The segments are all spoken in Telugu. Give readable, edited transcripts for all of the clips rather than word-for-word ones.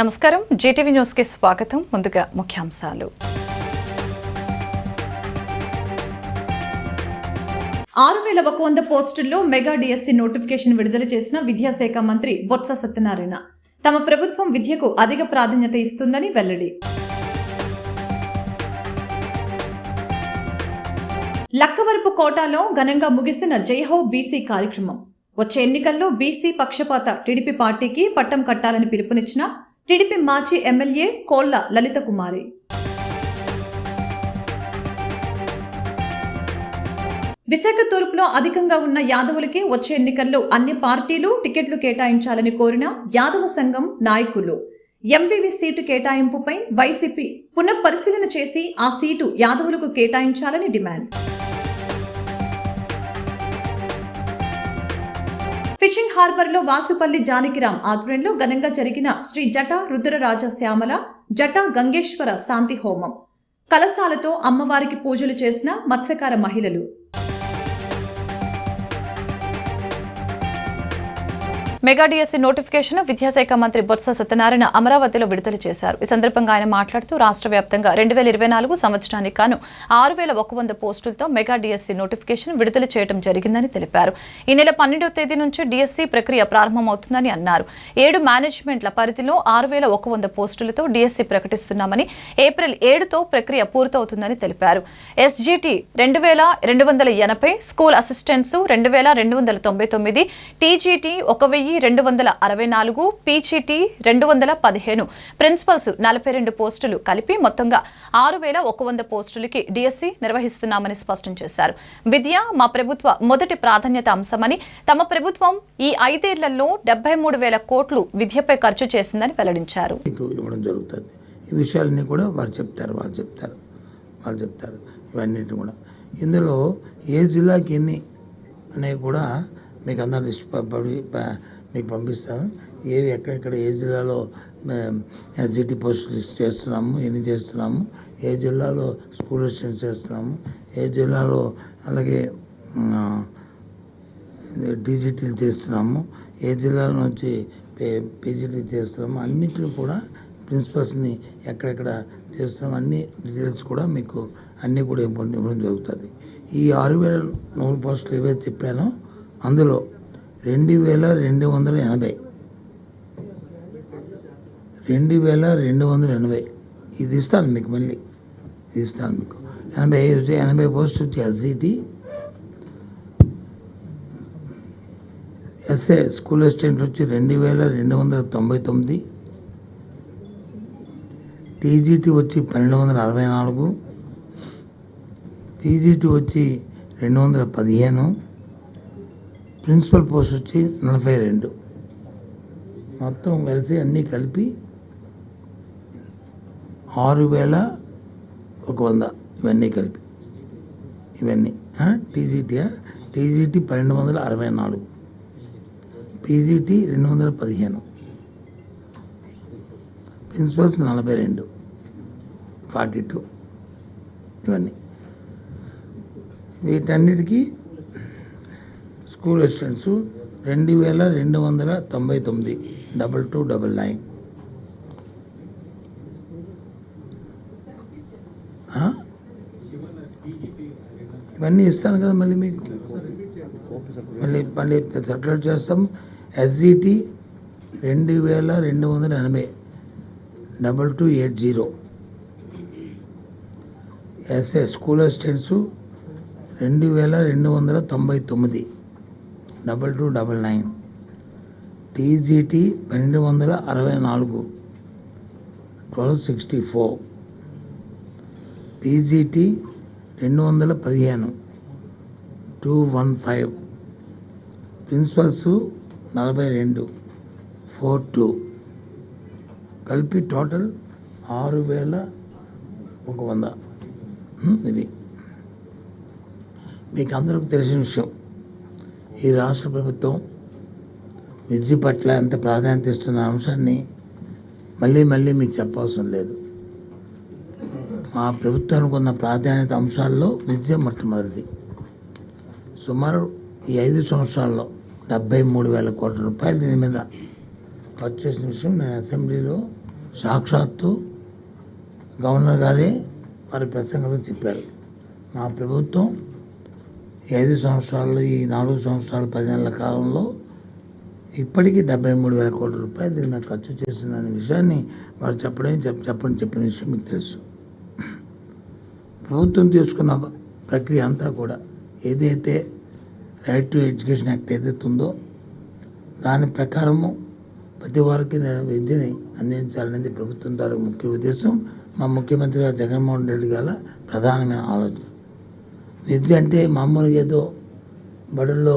నమస్కారం జీటీవీ న్యూస్ కి స్వాగతం. ముందుగా ముఖ్యాంశాలు. 6100 పోస్టుల్లో మెగా డిఎస్సి నోటిఫికేషన్ విడుదల చేసిన విద్యాశాఖ మంత్రి బొత్స సత్యనారాయణ తమ ప్రభుత్వం విద్యకు అధిక ప్రాధాన్యత ఇస్తుందని వెల్లడి. లక్కవరపు కోటాలో ఘనంగా ముగిసిన జైహో బీసీ కార్యక్రమం. వచ్చే ఎన్నికల్లో బీసీ పక్షపాత టీడీపీ పార్టీకి పట్టం కట్టాలని పిలుపునిచ్చిన టీడీపీ మాజీ ఎమ్మెల్యే కోళ్ల లలిత కుమారి. విశాఖ తూర్పులో అధికంగా ఉన్న యాదవులకి వచ్చే ఎన్నికల్లో అన్ని పార్టీలు టికెట్లు కేటాయించాలని కోరిన యాదవ సంఘం నాయకులు ఎంవివి సీటు కేటాయింపుపై వైసీపీ పునఃపరిశీలన చేసి ఆ సీటు యాదవులకు కేటాయించాలని డిమాండ్. ఫిషింగ్ హార్బర్లో వాసుపల్లి జానకిరాం ఆధ్వర్యంలో ఘనంగా జరిగిన శ్రీ జట రుద్రరాజ శ్యామల జట గంగేశ్వర శాంతి హోమం. కలశాలతో అమ్మవారికి పూజలు చేసిన మత్స్యకార మహిళలు. మెగా డిఎస్సి నోటిఫికేషన్ విద్యాశాఖ మంత్రి బొత్స సత్యనారాయణ అమరావతిలో విడుదల చేశారు. ఈ సందర్భంగా ఆయన మాట్లాడుతూ రాష్ట్ర వ్యాప్తంగా 2024 సంవత్సరానికి గాను 6100 పోస్టులతో మెగా డిఎస్సి నోటిఫికేషన్ విడుదల చేయడం జరిగిందని తెలిపారు. ఈ నెల 12వ తేదీ నుంచి డిఎస్సి ప్రక్రియ ప్రారంభమవుతుందని అన్నారు. 7 మేనేజ్మెంట్ల పరిధిలో 6100 పోస్టులతో డిఎస్సి ప్రకటిస్తున్నామని, ఏప్రిల్ 7తో ప్రక్రియ పూర్తవుతుందని తెలిపారు. SGT 2280, school assistants 2299, TGT 1264, PGT 215, principals 42 పోస్టులు కలిపి మొత్తంగా 6100 పోస్టులకి డిఎస్సి నిర్వహిస్తున్నామని స్పష్టం చేశారు. విద్య మా ప్రభుత్వ మొదటి ప్రాధాన్యత అంశమని, తమ ప్రభుత్వం ఈ 5 ఏళ్లలో 73,000 కోట్లు విద్యపై ఖర్చు చేసిందని వెల్లడించారు. ఈ విషయాలన్నీ కూడా వాళ్ళు చెప్తారు. ఇవన్నిటి కూడా ఇందులో ఏ జిల్లాకి ఎన్ని అనేవి కూడా మీకు అందరూ లిస్ట్ మీకు పంపిస్తాను. ఏవి ఎక్కడెక్కడ ఏ జిల్లాలో ఎస్జిటి పోస్ట్ లిస్ట్ చేస్తున్నాము, ఎన్ని చేస్తున్నాము, ఏ జిల్లాలో స్కూల్ అసిస్టెంట్స్ చేస్తున్నాము, ఏ జిల్లాలో అలాగే టీజీటీలు చేస్తున్నాము, ఏ జిల్లాలో నుంచి పీజీటీలు చేస్తున్నాము, అన్నింటిని కూడా ప్రిన్సిపల్స్ని ఎక్కడెక్కడ చేస్తున్నాము అన్ని డీటెయిల్స్ కూడా మీకు అన్నీ కూడా ఇవ్వడం జరుగుతుంది. ఈ 6100 పోస్టులు ఏవైతే చెప్పానో అందులో 2280 ఇది ఇస్తాను మీకు, మళ్ళీ ఇది ఇస్తాను మీకు. 80 పోస్టు వచ్చి ఎస్జిటి, ఎస్ఏ స్కూల్ అసిస్టెంట్ వచ్చి 2299, టీజీటీ వచ్చి 1264, పీజీటీ వచ్చి 215, ప్రిన్సిపల్ పోస్ట్ వచ్చి 42. మొత్తం కలిసి అన్నీ కలిపి 6100 ఇవన్నీ కలిపి ఇవన్నీ. టీజీటీ 1264, పీజీటీ 215, ప్రిన్సిపల్స్ 42, 42 ఇవన్నీ. వీటన్నిటికీ స్కూల్ అసిస్టెంట్స్ 2299, 2299. ఇవన్నీ ఇస్తాను కదా మళ్ళీ మీకు, మళ్ళీ సర్క్యులేట్ చేస్తాం. SGT 2280, 2280, SA school assistants 2299, 2299, TGT 1264, 1264, PGT 215, 215, principals 42, 42 కలిపి టోటల్ 6100. ఇది మీకు అందరికీ తెలిసిన విషయం. ఈ రాష్ట్ర ప్రభుత్వం విద్య పట్ల ఎంత ప్రాధాన్యత ఇస్తున్న అంశాన్ని మళ్ళీ మీకు చెప్పవసరం లేదు. మా ప్రభుత్వానికి ఉన్న ప్రాధాన్యత అంశాల్లో విద్య మొట్టమొదటిది. సుమారు ఈ 5 సంవత్సరాల్లో 73,000 కోట్ల రూపాయలు దీని మీద ఖర్చు చేసిన విషయం నేను అసెంబ్లీలో సాక్షాత్తు గవర్నర్ గారే వారి ప్రసంగంలో చెప్పారు. మా ప్రభుత్వం 5 సంవత్సరాల్లో, ఈ 4 సంవత్సరాల 10 నెలల కాలంలో ఇప్పటికీ 73,000 కోట్ల రూపాయలు దీన్ని ఖర్చు చేస్తుందనే విషయాన్ని వారు చెప్పిన విషయం మీకు తెలుసు. ప్రభుత్వం తీసుకున్న ప్రక్రియ అంతా కూడా ఏదైతే రైట్ టు ఎడ్యుకేషన్ యాక్ట్ ఏదైతే ఉందో దాని ప్రకారము ప్రతి వారికి విద్యని అందించాలనేది ప్రభుత్వం తాలూకు ముఖ్య ఉద్దేశం. మా ముఖ్యమంత్రి గారు జగన్మోహన్ రెడ్డి గారి ప్రధానమైన ఆలోచన. విద్య అంటే మామూలుగా ఏదో బడుల్లో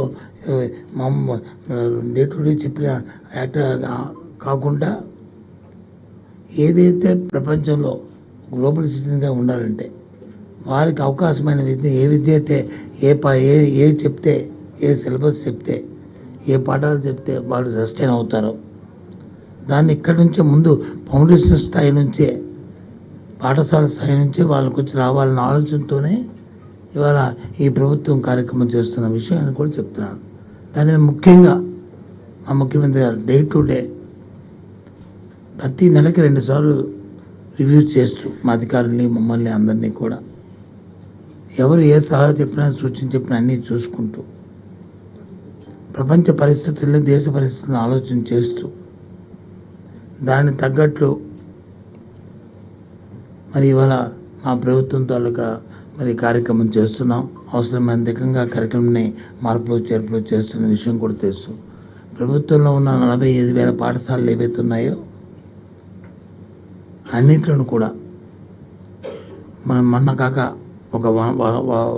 డే టు డే చెప్పిన యాక్ట్ కాకుండా ఏదైతే ప్రపంచంలో గ్లోబల్ సిటిజన్గా ఉండాలంటే వారికి అవకాశమైన విద్య, ఏ విద్య అయితే ఏ చెప్తే, ఏ సిలబస్ చెప్తే, ఏ పాఠాలు చెప్తే వాళ్ళు సస్టైన్ అవుతారో దాన్ని ఇక్కడి నుంచే ముందు ఫౌండేషన్ స్థాయి నుంచే, పాఠశాల స్థాయి నుంచే వాళ్ళకి వచ్చి రావాలన్న ఆలోచనతోనే ఇవాళ ఈ ప్రభుత్వం కార్యక్రమం చేస్తున్న విషయాన్ని కూడా చెప్తున్నాను. దాని ముఖ్యంగా మా ముఖ్యమంత్రి గారు డే టు డే ప్రతి నెలకి 2 సార్లు రివ్యూ చేస్తూ మా అధికారుల్ని, మమ్మల్ని అందరినీ కూడా ఎవరు ఏ సలహా చెప్పినా, సూచన చెప్పినా అన్నీ చూసుకుంటూ ప్రపంచ పరిస్థితుల్ని, దేశ పరిస్థితులను ఆలోచన చేస్తూ దానికి తగ్గట్లు మరి ఇవాళ మా ప్రభుత్వం తాలూకా మరి కార్యక్రమం చేస్తున్నాం. అవసరమైనంతకంగా కార్యక్రమాన్ని మార్పులు చేర్పులు చేస్తున్న విషయం కూడా తెలుసు. ప్రభుత్వంలో ఉన్న 45,000 పాఠశాలలు ఏవైతే ఉన్నాయో అన్నింటిలోనూ కూడా మొన్న కాక ఒక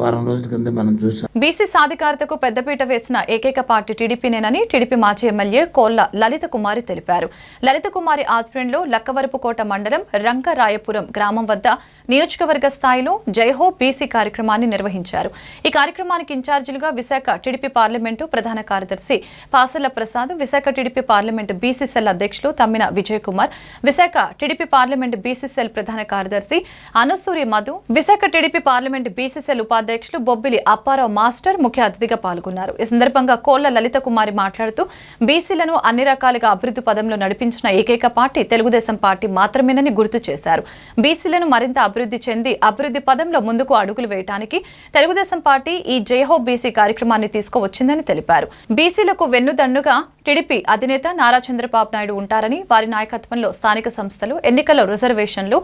వారం రోజుల కింద మనం చూసాం. బీసీ సాధికారతకు పెద్దపీట వేసిన ఏకైక పార్టీ టీడీపీనేనని టీడీపీ మాజీ ఎమ్మెల్యే కోళ్ల లలిత కుమారి తెలిపారు. లలిత కుమారి ఆధ్వర్యంలో లక్కవరపుకోట మండలం రంగరాయపురం గ్రామం వద్ద నియోజకవర్గ స్థాయిలో జైహో బీసీ కార్యక్రమాన్ని నిర్వహించారు. ఈ కార్యక్రమానికి ఇన్ఛార్జీలుగా విశాఖ టీడీపీ పార్లమెంటు ప్రధాన కార్యదర్శి Pasala Prasad, Visakha TDP parliament BC cell అధ్యక్షులు Tammina Vijay Kumar, Visakha TDP parliament BC cell ప్రధాన కార్యదర్శి అనసూరి మధు, విశాఖ టీడీపీ పార్లమెంట్ బీసీసీఎల్ ఉపాధ్యక్షులు బొబ్బిలి అప్పారావు మాస్టర్ ముఖ్య అతిథిగా పాల్గొన్నారు. ఈ సందర్భంగా కోళ్ల లలిత కుమారి మాట్లాడుతూ బీసీలను అన్ని రకాలుగా అభివృద్ధి పదంలో నడిపించిన ఏకైక పార్టీ తెలుగుదేశం పార్టీ మాత్రమేనని గుర్తు చేశారు. బీసీలను మరింత అభివృద్ధి చెంది అభివృద్ధి పదంలో ముందుకు అడుగులు వేయడానికి తెలుగుదేశం పార్టీ ఈ జైహో బీసీ కార్యక్రమాన్ని తీసుకువచ్చిందని తెలిపారు. బీసీలకు వెన్నుదన్నుగా టీడీపీ అధినేత నారా చంద్రబాబు నాయుడు ఉంటారని, వారి నాయకత్వంలో స్థానిక సంస్థలు, ఎన్నికల రిజర్వేషన్లు,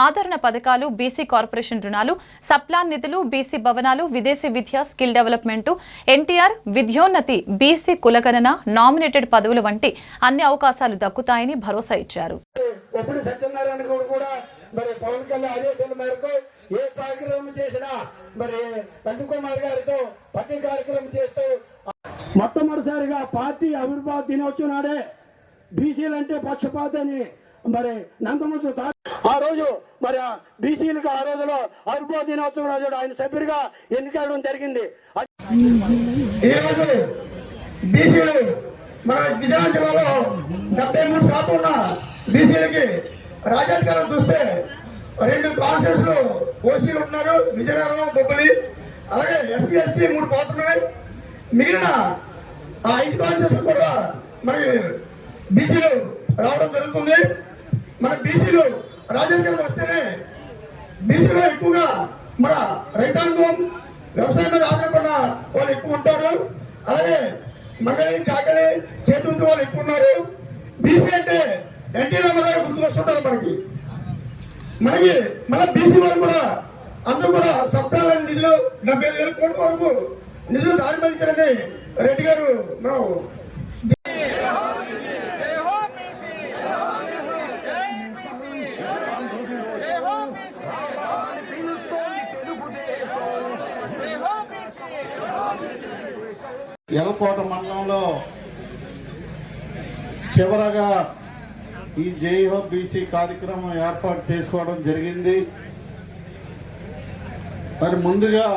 ఆదరణ పథకాలు, బీసీ కార్పొరేషన్ రుణాలు, సప్లాన్ నిధులు, బీసీ భవనాలు, విదేశీ విద్య, skill development, NTR Vidyonnathi, BC కులగణన, నామినేటెడ్ పదవులు వంటి అన్ని అవకాశాలు దక్కుతాయని భరోసా ఇచ్చారు. మరి పవన్ కళ్యాణ్ ఆదేశాల మేరకు ఏ కార్యక్రమం చేసినా మరి నందకుమార్ గారితో ప్రతి కార్యక్రమం చేస్తూ మొట్టమొదటిసారిగా పార్టీ ఆవిర్భావ దినోత్సవం నాడే బీసీలంటే పక్షపాతని మరి నందమూరి ఆ రోజు మరి బీసీలకు ఆ రోజులో ఆవిర్భావ దినోత్సవం రోజు ఆయన సభ్యుడిగా ఎన్నికడం జరిగింది. ఈరోజు బీసీలు మన విజయనగరం జిల్లాలో 73% ఉన్న బీసీలకి రాజకీయాలు చూస్తే 2 కాన్స్టిట్యూన్సీలు ఓసీలు ఉన్నారు, విజయనగరం, బొబ్బిలి. అలాగే ఎస్సీ, ఎస్టీ 3 పోతున్నాయి. మిగిలిన ఆ 5 కాన్స్టిట్యూన్సీ కూడా మనకి బీసీలు రావడం జరుగుతుంది. మన బీసీలు రాజకీయాలు వస్తేనే బీసీలో ఎక్కువగా మన రైతాంగం, వ్యవసాయం మీద ఆధారపడిన వాళ్ళు ఎక్కువ ఉంటారు. అలాగే మంగళి, చాకలి, చేతి వాళ్ళు ఎక్కువ ఉన్నారు. బీసీ అంటే ఎన్టీ రామారావు గుర్తుకొస్తుంటారు మనకి. మన బీసీ వాళ్ళు కూడా అందరూ కూడా సప్తాల నిధులు 75,000 కోట్ల వరకు నిధులు దారి మళ్లించారని రెడ్డి గారు మనం ఎలకోట మండలంలో చివరగా ఈ జైహో బీసీ కార్యక్రమం ఏర్పాటు చేసుకోవడం జరిగింది. మరి ముందుగా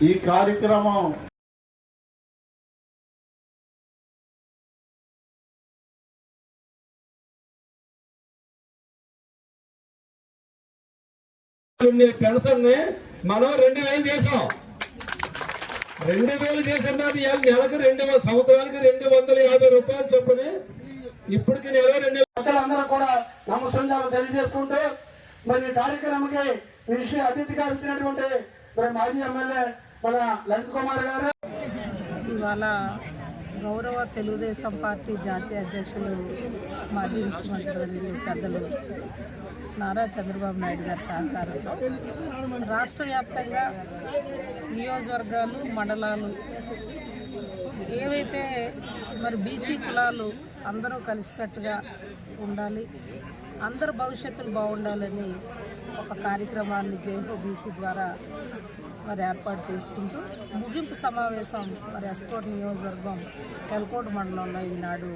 ఈ కార్యక్రమం పెన్షన్ మనం 2,000 చేసాం. 2,000 చేసిన నెలకు 2 సంవత్సరాలకి 250 రూపాయలు చొప్పున ఇప్పటికి నెల 2 పెద్దలందరూ కూడా నమస్కారాలు తెలియజేసుకుంటూ మరి ఈ కార్యక్రమానికి విశేష అతిథిగా వచ్చినటువంటి మరి మాజీ ఎమ్మెల్యే మన లలిత్ కుమార్ గారు ఇవాళ గౌరవ తెలుగుదేశం పార్టీ జాతీయ అధ్యక్షులు మాజీ ముఖ్యమంత్రి పెద్దలు నారా చంద్రబాబు నాయుడు గారి సహకారంతో రాష్ట్ర వ్యాప్తంగా నియోజకవర్గాలు మండలాలు ఏవైతే మరి బీసీ కులాలు అందరూ కలిసికట్టుగా ఉండాలి, అందరు భవిష్యత్తులు బాగుండాలని ఒక కార్యక్రమాన్ని జైహో బీసీ ద్వారా మరి ఏర్పాటు చేసుకుంటూ ముగింపు సమావేశం మరి ఎస్కోట్ నియోజకవర్గం తెలకోట మండలంలో ఈనాడు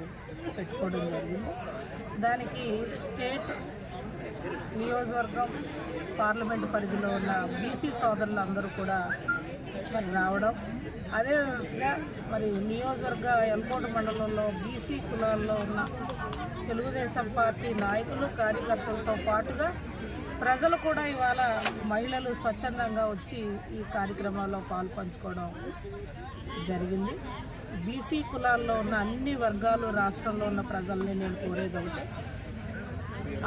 పెట్టుకోవడం జరిగింది. దానికి స్టేట్ నియోజకవర్గం పార్లమెంటు పరిధిలో ఉన్న బీసీ సోదరులు అందరూ కూడా మరి రావడం, అదే విధంగా మరి నియోజకవర్గ ఎల్కోట మండలంలో బీసీ కులాల్లో ఉన్న తెలుగుదేశం పార్టీ నాయకులు కార్యకర్తలతో పాటుగా ప్రజలు కూడా ఇవాళ మహిళలు స్వచ్ఛందంగా వచ్చి ఈ కార్యక్రమాల్లో పాల్పంచుకోవడం జరిగింది. బీసీ కులాల్లో ఉన్న అన్ని వర్గాలు రాష్ట్రంలో ఉన్న ప్రజల్ని నేను కోరేది ఒకటే,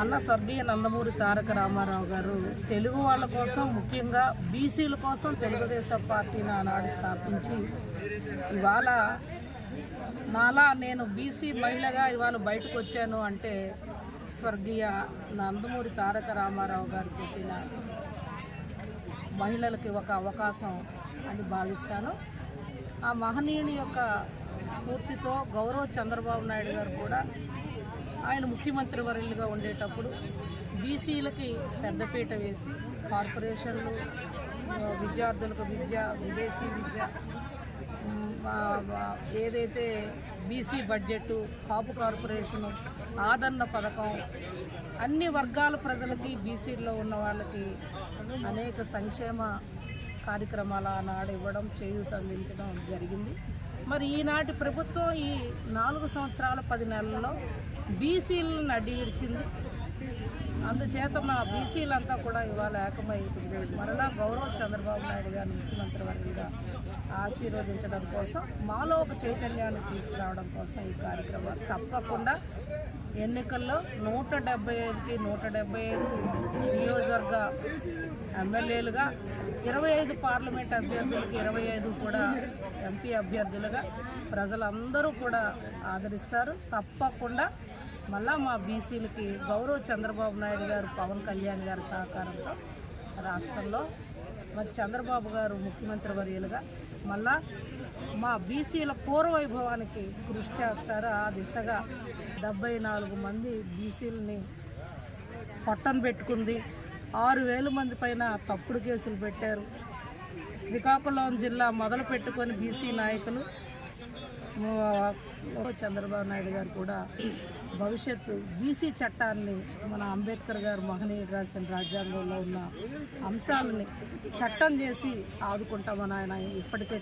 అన్న స్వర్గీయ నందమూరి తారక రామారావు గారు తెలుగు వాళ్ళ కోసం, ముఖ్యంగా బీసీల కోసం తెలుగుదేశం పార్టీని ఆనాడు స్థాపించి ఇవాళ నాలా నేను బీసీ మహిళగా ఇవాళ బయటకు వచ్చాను అంటే స్వర్గీయ నందమూరి తారక రామారావు గారు పెట్టిన మహిళలకి ఒక అవకాశం అని భావిస్తాను. ఆ మహనీయుని యొక్క స్ఫూర్తితో గౌరవ చంద్రబాబు నాయుడు గారు కూడా ఆయన ముఖ్యమంత్రి వర్యులుగా ఉండేటప్పుడు బీసీలకి పెద్దపీట వేసి కార్పొరేషన్లు, విద్యార్థులకు విద్య, విదేశీ విద్య, ఏదైతే బీసీ బడ్జెట్, కాపు కార్పొరేషను, ఆదరణ పథకం, అన్ని వర్గాల ప్రజలకి బీసీల్లో ఉన్న వాళ్ళకి అనేక సంక్షేమ కార్యక్రమాలు ఆనాడు ఇవ్వడం, చేయూత అందించడం జరిగింది. మరి ఈనాటి ప్రభుత్వం ఈ 4 సంవత్సరాల 10 నెలల్లో బీసీలను నడిర్చింది. అందుచేత మా బీసీలంతా కూడా ఇవాళ ఏకమై మరలా గౌరవ చంద్రబాబు నాయుడు గారిని ముఖ్యమంత్రి వర్గంగా ఆశీర్వదించడం కోసం, మాలో ఒక చైతన్యాన్ని తీసుకురావడం కోసం ఈ కార్యక్రమాలు తప్పకుండా ఎన్నికల్లో 175కి 175 నియోజకవర్గ ఎమ్మెల్యేలుగా, 25 పార్లమెంట్ అభ్యర్థులకి 25 కూడా ఎంపీ అభ్యర్థులుగా ప్రజలందరూ కూడా ఆదరిస్తారు. తప్పకుండా మళ్ళా మా బీసీలకి గౌరవ చంద్రబాబు నాయుడు గారు, పవన్ కళ్యాణ్ గారి సహకారంతో రాష్ట్రంలో మరి చంద్రబాబు గారు ముఖ్యమంత్రి వర్యులుగా మళ్ళా మా బీసీల పూర్వవైభవానికి కృషి చేస్తారు. ఆ దిశగా 74 మంది బీసీలని పట్టం పెట్టుకుంది. 6,000 మంది పైన తప్పుడు కేసులు పెట్టారు. శ్రీకాకుళం జిల్లా మొదలు పెట్టుకొని బీసీ నాయకులు చంద్రబాబు నాయుడు గారు కూడా భవిష్యత్తు బీసీ చట్టాన్ని, మన అంబేద్కర్ గారు మహనీయుడు రాసిన రాజ్యాంగంలో ఉన్న అంశాలని చట్టం చేసి ఆదుకుంటామని ఆయన ఇప్పటికే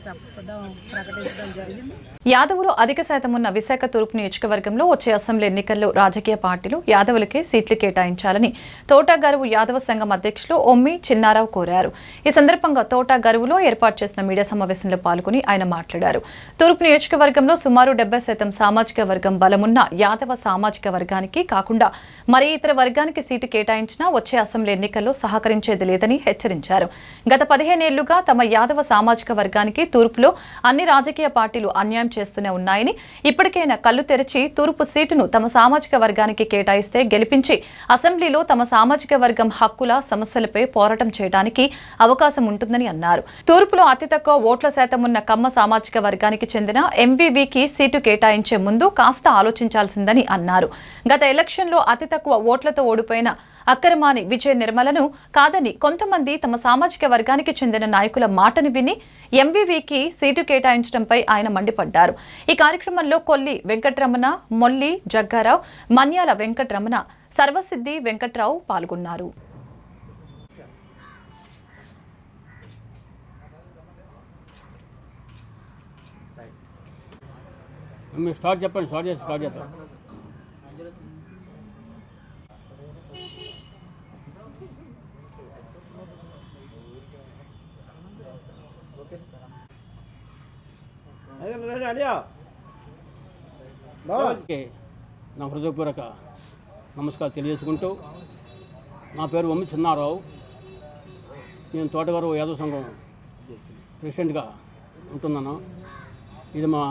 ప్రకటించడం జరిగింది. యాదవులు అధిక శాతం ఉన్న విశాఖ తూర్పు నియోజకవర్గంలో వచ్చే అసెంబ్లీ ఎన్నికల్లో రాజకీయ పార్టీలు యాదవులకే సీట్లు కేటాయించాలని తోటా గరువు యాదవ సంఘం అధ్యక్షులు ఒమ్మి చిన్నారావు కోరారు. ఈ సందర్భంగా తోటా గరువులో ఏర్పాటు చేసిన మీడియా సమావేశంలో పాల్గొని ఆయన మాట్లాడారు. తూర్పు నియోజకవర్గంలో సుమారు 70% సామాజిక వర్గం బలమున్న యాదవ సామాజిక వర్గానికి కాకుండా మరే ఇతర వర్గానికి సీటు కేటాయించినా వచ్చే అసెంబ్లీ ఎన్నికల్లో సహకరించేది లేదని హెచ్చరించారు. గత 15 ఏళ్లుగా తమ యాదవ సామాజిక వర్గానికి తూర్పులో అన్ని రాజకీయ పార్టీలు అన్యాయం చేస్తూనే ఉన్నాయని, ఇప్పటికైనా కళ్లు తెరిచి తూర్పు సీటును తమ సామాజిక వర్గానికి కేటాయిస్తే గెలిపించి అసెంబ్లీలో తమ సామాజిక వర్గం హక్కుల సమస్యలపై పోరాటం చేయడానికి అవకాశం ఉంటుందని అన్నారు. తూర్పులో అతి తక్కువ ఓట్ల శాతం ఉన్న కమ్మ సామాజిక వర్గానికి చెందిన ఎంవీవీకి సీటు కేటాయించే ముందు కాస్త ఆలోచించాల్సిందని అన్నారు. గత ఎలక్షన్లో అతి తక్కువ ఓట్లతో ఓడిపోయిన అక్కరమాని విజయ నిర్మలను కాదని కొంతమంది తమ సామాజిక వర్గానికి చెందిన నాయకుల మాటని విని ఎంవీవీకి సీటు కేటాయించడంపై ఆయన మండిపడ్డారు. ఈ కార్యక్రమంలో కొల్లి వెంకటరమణ, మొల్లి జగ్గారావు, మన్యాల వెంకటరమణ, సర్వసిద్ధి వెంకట్రావు పాల్గొన్నారు. స్టార్ట్ చేస్తాం. నా హృదయపూర్వక నమస్కారం తెలియజేసుకుంటూ, నా పేరు వమ్మి చిన్నారావు. నేను తోటగారు యాదవ సంఘం ప్రెసిడెంట్గా ఉంటున్నాను. ఇది మా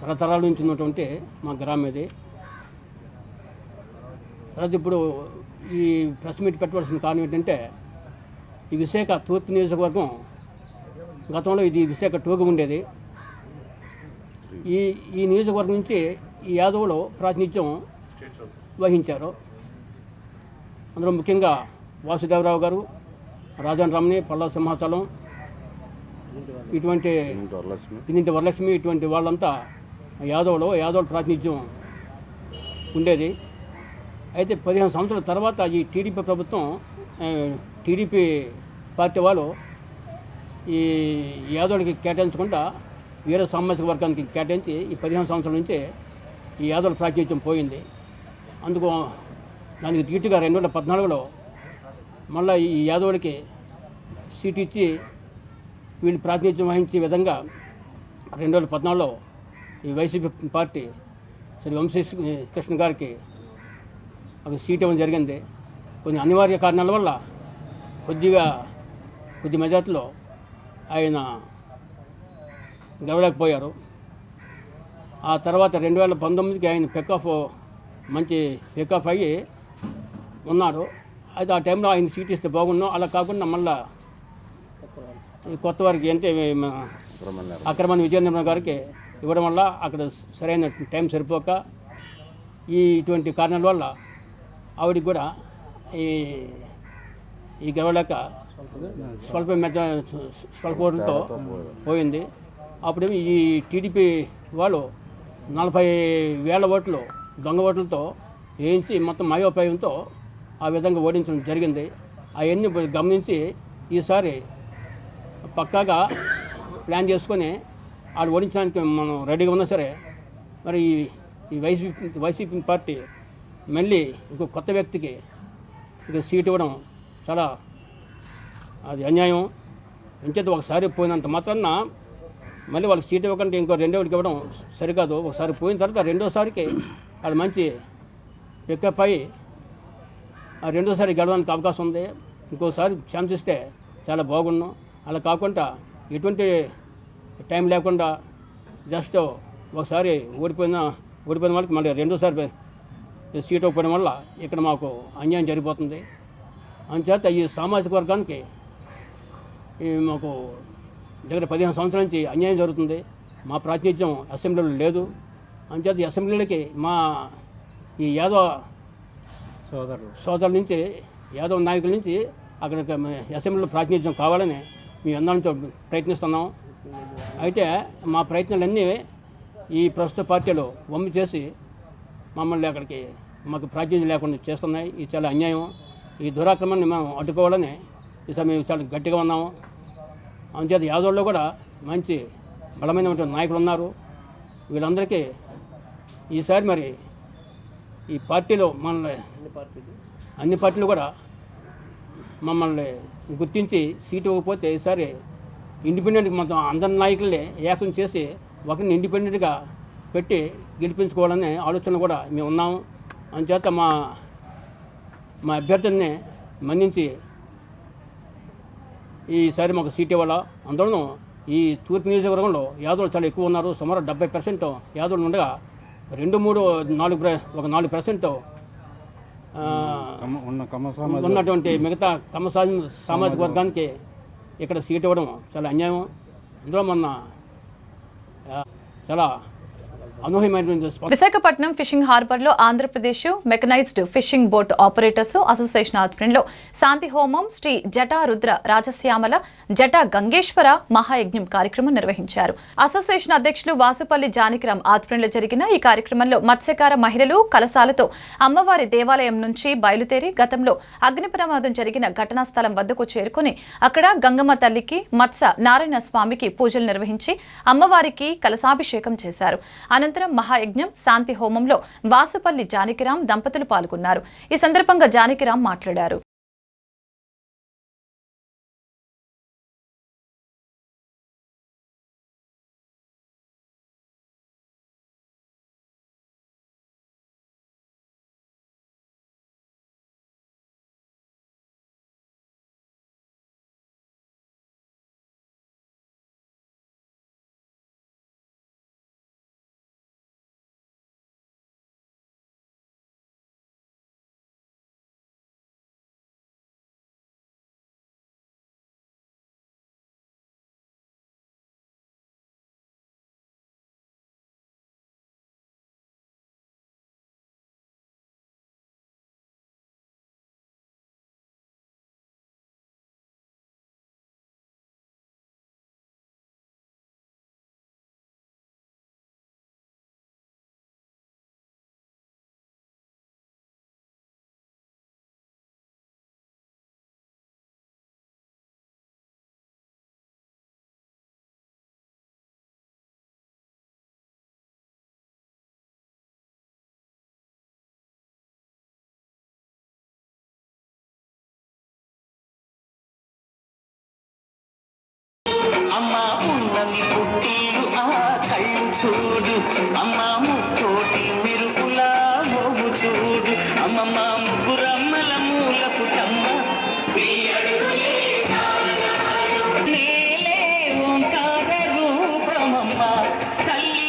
తరతరాల నుంచి ఉన్నటువంటి మా గ్రామం ఇది. తర్వాత ఇప్పుడు ఈ ప్రెస్ మీట్ పెట్టవలసిన కారణం ఏంటంటే, ఈ విశాఖ తూర్పు నియోజకవర్గం గతంలో ఇది విశాఖ టూగా ఉండేది. ఈ నియోజకవర్గం నుంచి ఈ యాదవులు ప్రాతినిధ్యం వహించారు. అందులో ముఖ్యంగా వాసుదేవరావు గారు, రాజన్ రమణి, పల్లా సింహాచలం, ఇటువంటి ఇన్నింటి వరలక్ష్మి, ఇటువంటి వాళ్ళంతా యాదవుల ప్రాతినిధ్యం ఉండేది. అయితే 15 సంవత్సరాల తర్వాత ఈ టీడీపీ ప్రభుత్వం, టీడీపీ పార్టీ వాళ్ళు ఈ యాదవులకి కేటాయించకుండా వేరే సామాజిక వర్గానికి కేటాయించి ఈ 15 సంవత్సరాల నుంచి ఈ యాదవుల ప్రాతినిధ్యం పోయింది. అందుకు దానికి ధీటుగా 2014లో మళ్ళీ ఈ యాదవులకి సీట్ ఇచ్చి వీళ్ళు ప్రాతినిధ్యం వహించే విధంగా 2014లో ఈ వైసీపీ పార్టీ శ్రీ వంశీ కృష్ణ గారికి ఒక సీట్ ఇవ్వడం జరిగింది. కొన్ని అనివార్య కారణాల వల్ల కొద్ది మెజార్టీలో ఆయన గెలవలేకపోయారు. ఆ తర్వాత 2019కి ఆయన మంచి పికప్ అయ్యి ఉన్నారు. అయితే ఆ టైంలో ఆయన సీట్ ఇస్తే బాగున్నాం. అలా కాకుండా మళ్ళా ఈ కొత్త వారికి అంటే అక్రమాన్ని విజయనిర్మల గారికి ఇవ్వడం వల్ల అక్కడ సరైన టైం సరిపోక ఇటువంటి కారణాల వల్ల ఆవిడికి కూడా ఈ గెలవలేక స్వల్ప ఓట్లతో పోయింది. అప్పుడు ఈ టీడీపీ వాళ్ళు 40,000 ఓట్లు దొంగ ఓట్లతో వేయించి మొత్తం మాయోపాయంతో ఆ విధంగా ఓడించడం జరిగింది. అవన్నీ గమనించి ఈసారి పక్కాగా ప్లాన్ చేసుకొని వాళ్ళు ఓడించడానికి మనం రెడీగా ఉన్నా సరే, మరి ఈ వైసీపీ పార్టీ మళ్ళీ ఇంకో కొత్త వ్యక్తికి ఇక సీట్ ఇవ్వడం చాలా అది అన్యాయం. ఇంచేత ఒకసారి పోయినంత మాత్రాన మళ్ళీ వాళ్ళకి సీట్ ఇవ్వకంటే ఇంకో రెండోడికి ఇవ్వడం సరికాదు. ఒకసారి పోయిన తర్వాత రెండోసారికి వాళ్ళు మంచి పికప్ అయ్యి ఆ రెండోసారి గెలవడానికి అవకాశం ఉంది. ఇంకోసారి ఛాన్స్ ఇస్తే చాలా బాగున్నాం. అలా కాకుండా ఎటువంటి టైం లేకుండా జస్ట్ ఒకసారి ఓడిపోయిన వాళ్ళకి మళ్ళీ రెండోసారి సీట్ ఇవ్వడం వల్ల ఇక్కడ మాకు అన్యాయం జరిగిపోతుంది. అందుచేత ఈ సామాజిక వర్గానికి మాకు దగ్గర 15 సంవత్సరాల నుంచి అన్యాయం జరుగుతుంది. మా ప్రాతినిధ్యం అసెంబ్లీలో లేదు. అందుచేత ఈ అసెంబ్లీలకి ఈ యాదవ సోదరుల నుంచి, యాదవ నాయకుల నుంచి అక్కడ అసెంబ్లీలో ప్రాతినిధ్యం కావాలని మేము అందరితో ప్రయత్నిస్తున్నాం. అయితే మా ప్రయత్నాలన్నీ ఈ ప్రస్తుత పార్టీలు వమ్ము చేసి మమ్మల్ని అక్కడికి మాకు ప్రాతినిధ్యం లేకుండా చేస్తున్నాయి. ఇది చాలా అన్యాయం. ఈ దురాక్రమాన్ని మేము అడ్డుకోవాలని ఈసారి మేము చాలా గట్టిగా ఉన్నాము. అందుచేత యాదవుల్లో కూడా మంచి బలమైనటువంటి నాయకులు ఉన్నారు. వీళ్ళందరికీ ఈసారి మరి ఈ పార్టీలో అన్ని పార్టీలు కూడా మమ్మల్ని గుర్తించి సీటు ఇవ్వకపోతే ఈసారి ఇండిపెండెంట్గా మొత్తం అందరి నాయకుల్ని ఏకం చేసి ఒకరిని ఇండిపెండెంట్గా పెట్టి గెలిపించుకోవాలనే ఆలోచన కూడా మేము ఉన్నాము. అందుచేత మా అభ్యర్థుల్ని మన్నించి ఈసారి మాకు సీట్ ఇవ్వాలా. అందులోనూ ఈ తూర్పు నియోజకవర్గంలో యాదవులు చాలా ఎక్కువ ఉన్నారు. సుమారు 70% యాదవులు ఉండగా 4% ఉన్నటువంటి మిగతా కమ్మ సామాజిక వర్గానికి ఇక్కడ సీట్ ఇవ్వడం చాలా అన్యాయం. అందులో మొన్న చాలా అనూహ్యమైనటువంటి విశాఖపట్నం ఫిషింగ్ హార్బర్లో Andhra Pradesh mechanised fishing boat operators association ఆధ్వర్యంలో శాంతి హోమం శ్రీ జటా రుద్ర రాజశ్యామల జటా గంగేశ్వర మహాయజ్ఞం కార్యక్రమం నిర్వహించారు. అసోసియేషన్ అధ్యక్షులు వాసుపల్లి జానకిరామ్ ఆధ్వర్యంలో జరిగిన ఈ కార్యక్రమంలో మత్స్యకార మహిళలు కలశాలతో అమ్మవారి దేవాలయం నుంచి బయలుదేరి గతంలో అగ్ని ప్రమాదం జరిగిన ఘటనా స్థలం వద్దకు చేరుకుని అక్కడ గంగమ్మ తల్లికి మత్స్య నారాయణ స్వామికి పూజలు నిర్వహించి అమ్మవారికి కలశాభిషేకం చేశారు. అనంతరం మహాయజ్ఞం శాంతి హోమంలో వాసుపల్లి జానకిరామ్ దంపతులు పాల్గొన్నారు. ఈ సందర్భంగా జానకిరామ్ మాట్లాడారు. అమ్మ ఉన్నమి పుట్టిలు ఆ కళ్ళు చూడు అమ్మ ముక్కోటి మెరుపుల మోగు చూడు అమ్మమ్మ ముగ్గురమ్మల మూల పుట్టమ్మ నేలే ఓంకార రూపమమ్మ తల్లి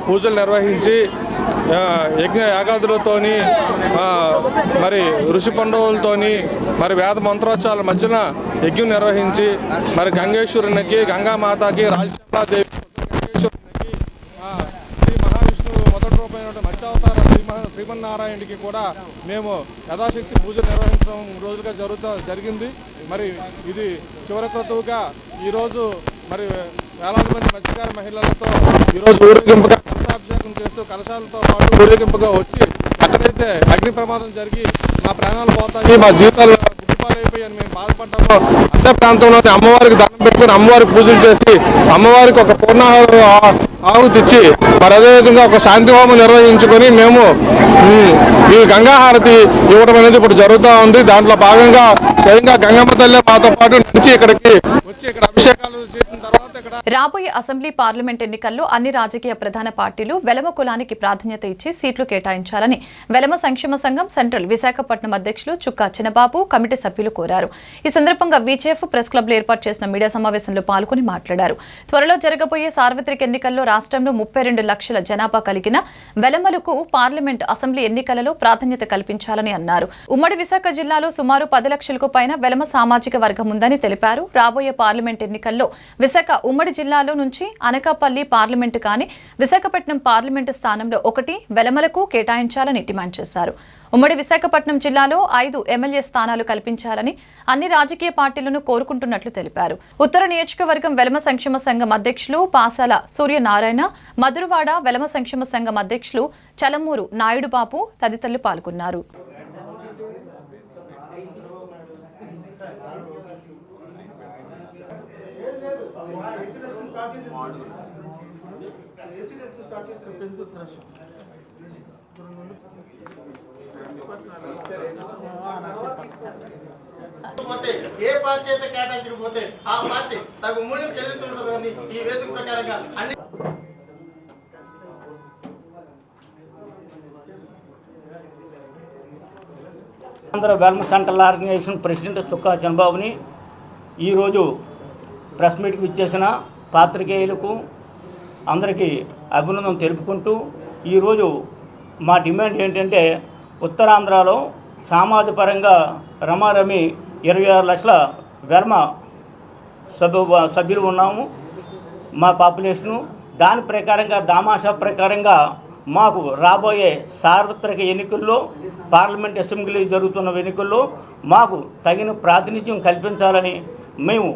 పూజలు నిర్వహించి యజ్ఞ యాగాదులతోని మరి ఋషి పండుగలతోని మరి వేద మంత్రోచ్చారాల మధ్యన యజ్ఞం నిర్వహించి మరి గంగేశ్వరునికి గంగామాతకి రాజశ్యామలాదేవి గంగేశ్వరునికి శ్రీ మహావిష్ణువు మొదటి రూపమైన మత్స్యావతార శ్రీమన్నారాయణుడికి కూడా మేము యథాశక్తి పూజలు నిర్వహించడం రోజుగా జరిగింది. మరి ఇది చివరి క్రతువుగా ఈరోజు మరి వేలాది మంది మత్స్యకార మహిళలతో ఈరోజు ఊరేగింపుగా కలశాభిషేకం చేస్తూ కలశాలతో పాటు ఊరేగింపుగా వచ్చి అక్కడైతే అగ్ని ప్రమాదం జరిగి మా ప్రాణాలు పోతాయి, మా జీవితాలు గుడ్డిపాలైపోయి అని మేము బాధపడ్డాము. అదే ప్రాంతంలోని అమ్మవారికి దండం పెట్టుకుని అమ్మవారికి పూజలు చేసి అమ్మవారికి ఒక పూర్ణాహుతి ఆహుతిచ్చి మరి అదేవిధంగా ఒక శాంతి హోమం నిర్వహించుకొని మేము ఈ గంగాహారతి ఇవ్వడం అనేది ఇప్పుడు జరుగుతూ ఉంది. దాంట్లో భాగంగా స్వయంగా గంగమ్మ తల్లి మాతో పాటు నడిచి ఇక్కడికి వచ్చి ఇక్కడ అభిషేకాలు చేసిన తర్వాత రాబోయే అసెంబ్లీ పార్లమెంట్ ఎన్నికల్లో అన్ని రాజకీయ ప్రధాన పార్టీలు వెలమ కులానికి ప్రాధాన్యత ఇచ్చి సీట్లు కేటాయించాలని వెలమ సంక్షేమ సంఘం సెంట్రల్ విశాఖపట్నం అధ్యక్షులు చుక్కా చిన్నబాబు కమిటీ సభ్యులు కోరారు. ఈ సందర్భంగా బీజేఎఫ్ ప్రెస్ క్లబ్ లో ఏర్పాటు చేసిన మీడియా సమావేశంలో పాల్గొని మాట్లాడారు. త్వరలో జరగబోయే సార్వత్రిక ఎన్నికల్లో రాష్ట్రంలో 32 లక్షల జనాభా కలిగిన వెలమలకు పార్లమెంట్ అసెంబ్లీ ఎన్నికలలో ప్రాధాన్యత కల్పించాలని అన్నారు. ఉమ్మడి విశాఖ జిల్లాలో సుమారు 10 లక్షలకు పైన వెలమ సామాజిక వర్గం ఉందని తెలిపారు. రాబోయే పార్లమెంట్ ఎన్నికల్లో విశాఖ ఉమ్మడి జిల్లాలో నుంచి అనకాపల్లి పార్లమెంటు కానీ విశాఖపట్నం పార్లమెంటు స్థానంలో 1 వెలమలకు కేటాయించాలని డిమాండ్ చేశారు. ఉమ్మడి విశాఖపట్నం జిల్లాలో 5 ఎమ్మెల్యే స్థానాలు కల్పించాలని అన్ని రాజకీయ పార్టీలను కోరుకుంటున్నట్లు తెలిపారు. ఉత్తర నియోజకవర్గం వెలమ సంక్షేమ సంఘం అధ్యక్షులు పాసాల సూర్యనారాయణ, మధురవాడ వెలమ సంక్షేమ సంఘం అధ్యక్షులు చలమూరు నాయుడుబాబు తదితరులు పాల్గొన్నారు. ఏ పార్టీ అయితే కేటాయించకపోతే ఆ పార్టీ తగు మూల్యం చెల్లిస్తుంటుందని ఈ వేదిక ప్రకారంగా అన్ని Andhra Velama central organisation president Chukka చంద్రబాబుని ఈరోజు ప్రెస్ మీట్కి ఇచ్చేసిన పాత్రికేయులకు అందరికీ అభినందన తెలుపుకుంటూ ఈరోజు మా డిమాండ్ ఏంటంటే ఉత్తరాంధ్రలో సామాజిక పరంగా రమారమి 26 లక్షల వెల్మ సభ్యులు ఉన్నాము మా పాపులేషను. దాని ప్రకారంగా దామాషా ప్రకారంగా మాకు రాబోయే సార్వత్రిక ఎన్నికల్లో పార్లమెంట్ అసెంబ్లీ జరుగుతున్న ఎన్నికల్లో మాకు తగిన ప్రాతినిధ్యం కల్పించాలని మేము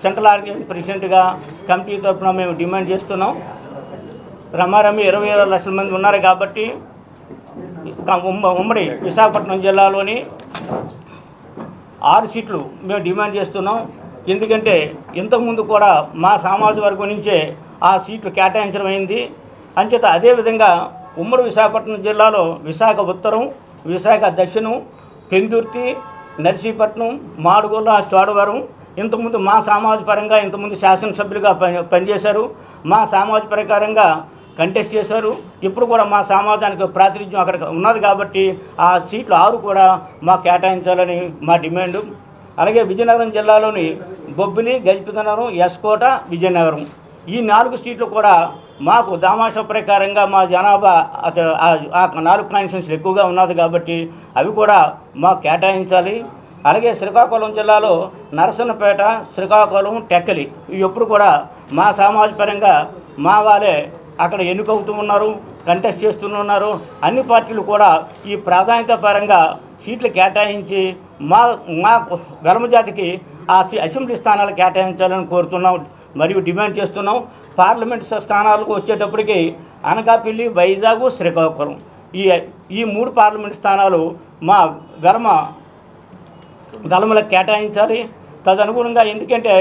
సెంట్రల్ ఆర్గనైజేషన్ ప్రెసిడెంట్గా కమిటీ తరఫున మేము డిమాండ్ చేస్తున్నాం. రమారమి 27 లక్షల మంది ఉన్నారు కాబట్టి ఉమ్మడి విశాఖపట్నం జిల్లాలోని 6 సీట్లు మేము డిమాండ్ చేస్తున్నాం. ఎందుకంటే ఇంతకుముందు కూడా మా సామాజిక వర్గం నుంచే ఆ సీట్లు కేటాయించడం అయింది. అంచేత అదేవిధంగా ఉమ్మడి విశాఖపట్నం జిల్లాలో విశాఖ ఉత్తరం, విశాఖ దక్షిణం, పెందుర్తి, నర్సీపట్నం, మాడుగుల, చోడవరం ఇంతకుముందు మా సామాజిక పరంగా ఇంతకుముందు శాసనసభ్యులుగా పనిచేశారు. మా సామాజిక ప్రకారంగా కంటెస్ట్ చేశారు. ఇప్పుడు కూడా మా సమాజానికి ప్రాతినిధ్యం అక్కడ ఉన్నది కాబట్టి ఆ సీట్లు 6 కూడా మాకు కేటాయించాలని మా డిమాండు. అలాగే విజయనగరం జిల్లాలోని బొబ్బిలి, గజపతినగరం, ఎస్కోట, విజయనగరం ఈ 4 సీట్లు కూడా మాకు దామాషా ప్రకారంగా మా జనాభా ఆ 4 కాన్స్టిట్యూన్సీలు ఎక్కువగా ఉన్నది కాబట్టి అవి కూడా మాకు కేటాయించాలి. అలాగే శ్రీకాకుళం జిల్లాలో నరసన్నపేట, శ్రీకాకుళం, టెక్కలి ఇవి ఎప్పుడు కూడా మా సామాజిక పరంగా మా వాళ్ళే అక్కడ ఎన్నికవుతూ ఉన్నారు, కంటెస్ట్ చేస్తున్నారు. అన్ని పార్టీలు కూడా ఈ ప్రాధాన్యత పరంగా సీట్లు కేటాయించి మా వెలమ జాతికి ఆ అసెంబ్లీ స్థానాలు కేటాయించాలని కోరుతున్నాం మరియు డిమాండ్ చేస్తున్నాం. పార్లమెంట్ స్థానాలకు వచ్చేటప్పటికి అనకాపల్లి, వైజాగ్, శ్రీకాకుళం ఈ 3 పార్లమెంట్ స్థానాలు మా వెలమలకు కేటాయించాలి. తదనుగుణంగా ఎందుకంటే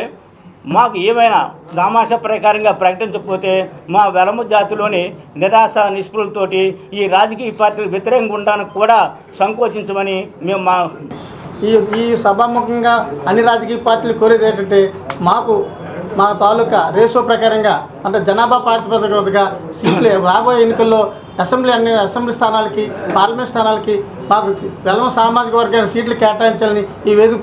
మాకు ఏమైనా దామాషా ప్రకారంగా ప్రకటించకపోతే మా వెలమ జాతిలోని నిరాశ నిస్పృహలతోటి ఈ రాజకీయ పార్టీలు వ్యతిరేకంగా ఉండడానికి కూడా సంకోచించమని మేము ఈ సభాముఖంగా అన్ని రాజకీయ పార్టీలు కోరేది ఏంటంటే మా తాలూకా రేషో ప్రకారంగా అంటే జనాభా ప్రాతిపదికగా సీట్లు రాబోయే ఎన్నికల్లో అసెంబ్లీ స్థానాలకి, పార్లమెంట్ స్థానాలకి మాకు వెలమ సామాజిక వర్గానికి సీట్లు కేటాయించాలని ఈ వేదిక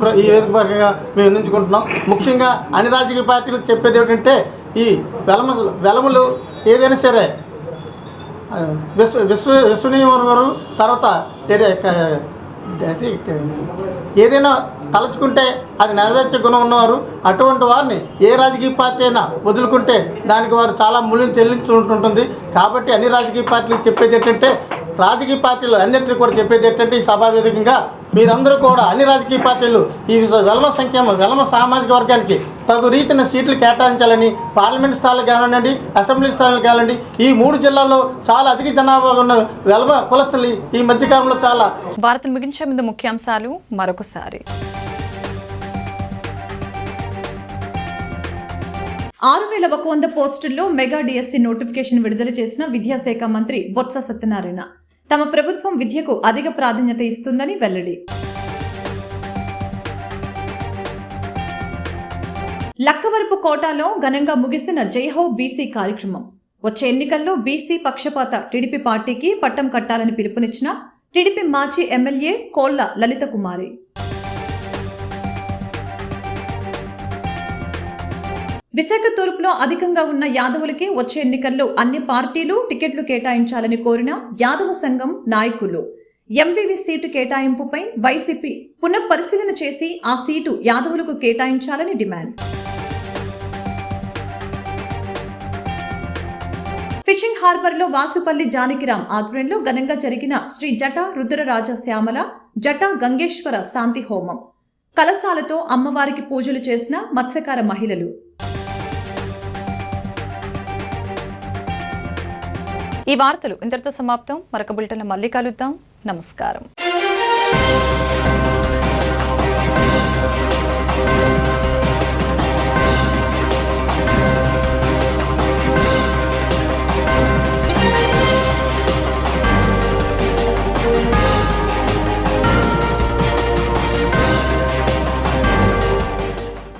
పరంగా మేము విన్నవించుకుంటున్నాం. ముఖ్యంగా అన్ని రాజకీయ పార్టీలు చెప్పేది ఏమిటంటే ఈ వెలములు ఏదైనా సరే విశ్వనీయవారు తర్వాత ఏదైనా తలుచుకుంటే అది నెరవేర్చే గుణం ఉన్నవారు. అటువంటి వారిని ఏ రాజకీయ పార్టీ అయినా వదులుకుంటే దానికి వారు చాలా మూల్యం చెల్లించుంటుంది. కాబట్టి అన్ని రాజకీయ పార్టీలకు చెప్పేది ఏంటంటే రాజకీయ పార్టీలు అన్నింటినీ కూడా చెప్పేది ఏంటంటే ఈ సభావేదికగా మీరందరూ కూడా అన్ని రాజకీయ పార్టీలు ఈ వెలమ సామాజిక వర్గానికి తగు రీతిన సీట్లు కేటాయించాలని పార్లమెంట్ స్థానాలు కానివ్వండి, అసెంబ్లీ స్థానాలు కానివ్వండి ఈ 3 జిల్లాల్లో చాలా అధిక జనాభా ఉన్న వెలమ కులస్తులు ఈ మధ్యకాలంలో చాలా. వార్తలు ముగించే ముందు ముఖ్యాంశాలు మరొకసారి. 6100 పోస్టుల్లో మెగా డిఎస్సి నోటిఫికేషన్ విడుదల చేసిన విద్యాశాఖ మంత్రి బొత్స సత్యనారాయణ తమ ప్రభుత్వం విద్యకు అధిక ప్రాధాన్యత ఇస్తుందని వెల్లడి. లక్కవరపు కోటాలో ఘనంగా ముగిసిన జైహో బీసీ కార్యక్రమం. వచ్చే ఎన్నికల్లో బీసీ పక్షపాత టీడీపీ పార్టీకి పట్టం కట్టాలని పిలుపునిచ్చిన టీడీపీ మాజీ ఎమ్మెల్యే కోళ్ల లలిత కుమారి. విశాఖ తూర్పులో అధికంగా ఉన్న యాదవులకి వచ్చే ఎన్నికల్లో అన్ని పార్టీలు టికెట్లు కేటాయించాలని కోరిన యాదవ సంఘం నాయకులు ఎంవివి సీటు కేటాయింపుపై వైసీపీ పునఃపరిశీలన చేసి ఆ సీటు యాదవులకు కేటాయించాలని డిమాండ్. ఫిషింగ్ హార్బర్లో వాసుపల్లి జానకిరాం ఆధ్వర్యంలో ఘనంగా జరిగిన శ్రీ జట రుద్రరాజ శ్యామల జట గంగేశ్వర శాంతి హోమం. కలశాలతో అమ్మవారికి పూజలు చేసిన మత్స్యకార మహిళలు. ఈ వార్తలు ఇంతటితో సమాప్తం. మరొక బులెటిన్లో మళ్ళీ కలుద్దాం. నమస్కారం.